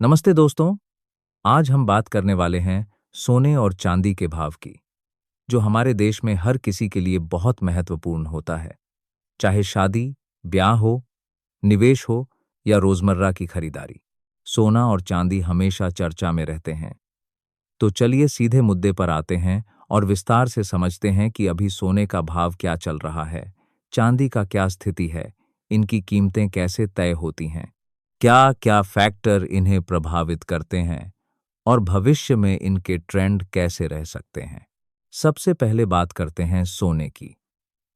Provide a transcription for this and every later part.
नमस्ते दोस्तों। आज हम बात करने वाले हैं सोने और चांदी के भाव की, जो हमारे देश में हर किसी के लिए बहुत महत्वपूर्ण होता है। चाहे शादी, ब्याह हो, निवेश हो या रोजमर्रा की खरीदारी, सोना और चांदी हमेशा चर्चा में रहते हैं। तो चलिए सीधे मुद्दे पर आते हैं और विस्तार से समझते हैं कि अभी सोने का भाव क्या चल रहा है, चांदी का क्या स्थिति है, इनकी कीमतें कैसे तय होती हैं, क्या क्या फैक्टर इन्हें प्रभावित करते हैं और भविष्य में इनके ट्रेंड कैसे रह सकते हैं। सबसे पहले बात करते हैं सोने की।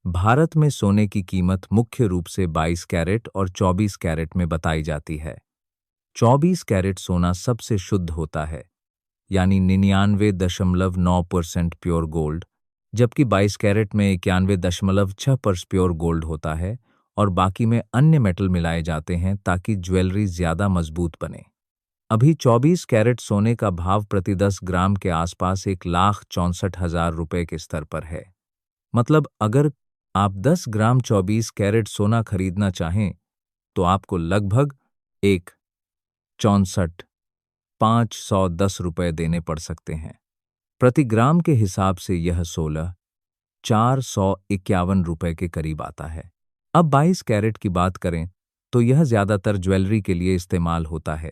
भारत में सोने की कीमत मुख्य रूप से 22 कैरेट और 24 कैरेट में बताई जाती है। 24 कैरेट सोना सबसे शुद्ध होता है, यानी 99.9% प्योर गोल्ड, जबकि 22 कैरेट में 91.6% प्योर गोल्ड होता है और बाकी में अन्य मेटल मिलाए जाते हैं ताकि ज्वेलरी ज्यादा मजबूत बने। अभी 24 कैरेट सोने का भाव प्रति 10 ग्राम के आसपास 1,64,000 रुपए के स्तर पर है। मतलब अगर आप 10 ग्राम 24 कैरेट सोना खरीदना चाहें तो आपको लगभग 1,64,510 रुपए देने पड़ सकते हैं। प्रति ग्राम के हिसाब से यह 16,451 रुपए के करीब आता है। अब 22 कैरेट की बात करें तो यह ज्यादातर ज्वेलरी के लिए इस्तेमाल होता है।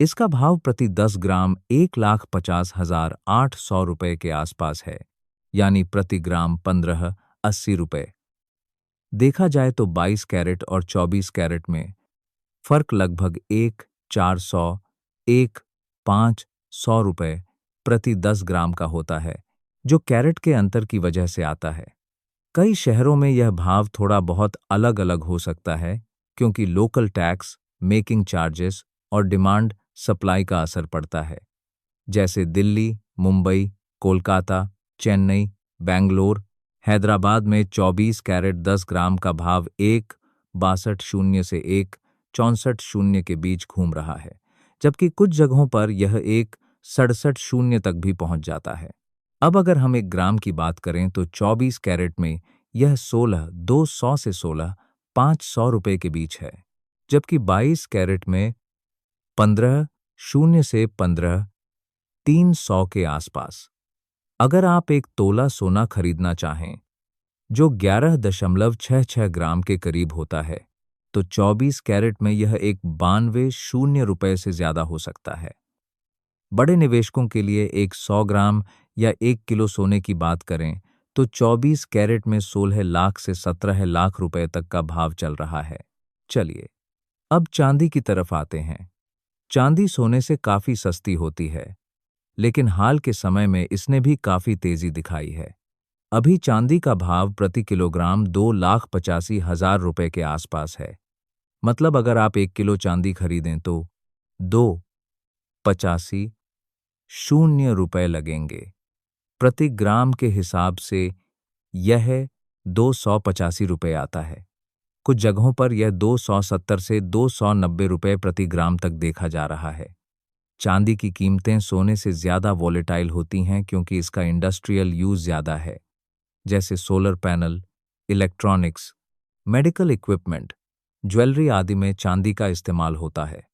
इसका भाव प्रति 10 ग्राम 1,50,800 रुपए के आसपास है, यानी प्रति ग्राम 1580 रुपए। देखा जाए तो 22 कैरेट और 24 कैरेट में फर्क लगभग 1,400, 1,500 रुपए प्रति 10 ग्राम का होता है, जो कैरेट के अंतर की वजह से आता है। कई शहरों में यह भाव थोड़ा बहुत अलग अलग हो सकता है, क्योंकि लोकल टैक्स, मेकिंग चार्जेस और डिमांड सप्लाई का असर पड़ता है। जैसे दिल्ली, मुंबई, कोलकाता, चेन्नई, बेंगलोर, हैदराबाद में 24 कैरेट 10 ग्राम का भाव 1,62 से 1,64 के बीच घूम रहा है, जबकि कुछ जगहों पर यह 1,67 तक भी पहुंच जाता है। अब अगर हम 1 ग्राम की बात करें तो 24 कैरेट में यह 16,200 से 16,500 रुपए के बीच है, जबकि 22 कैरेट में 15,000 से 15,300 के आसपास। अगर आप 1 तोला सोना खरीदना चाहें, जो 11.66 ग्राम के करीब होता है, तो 24 कैरेट में यह 92,000 रुपए से ज्यादा हो सकता है। बड़े निवेशकों के लिए 100 ग्राम या 1 किलो सोने की बात करें तो 24 कैरेट में 16 लाख से 17 लाख रुपए तक का भाव चल रहा है। चलिए अब चांदी की तरफ आते हैं। चांदी सोने से काफी सस्ती होती है, लेकिन हाल के समय में इसने भी काफी तेजी दिखाई है। अभी चांदी का भाव प्रति किलोग्राम 2,85,000 रुपए के आसपास है। मतलब अगर आप 1 किलो चांदी खरीदें तो 2,85,000 रुपए लगेंगे। प्रति ग्राम के हिसाब से यह 285 रुपए आता है। कुछ जगहों पर यह 270 से 290 रुपए प्रति ग्राम तक देखा जा रहा है। चांदी की कीमतें सोने से ज्यादा वॉलेटाइल होती हैं क्योंकि इसका इंडस्ट्रियल यूज ज्यादा है, जैसे solar panel, electronics, medical equipment, jewellery आदि में चांदी का इस्तेमाल होता है।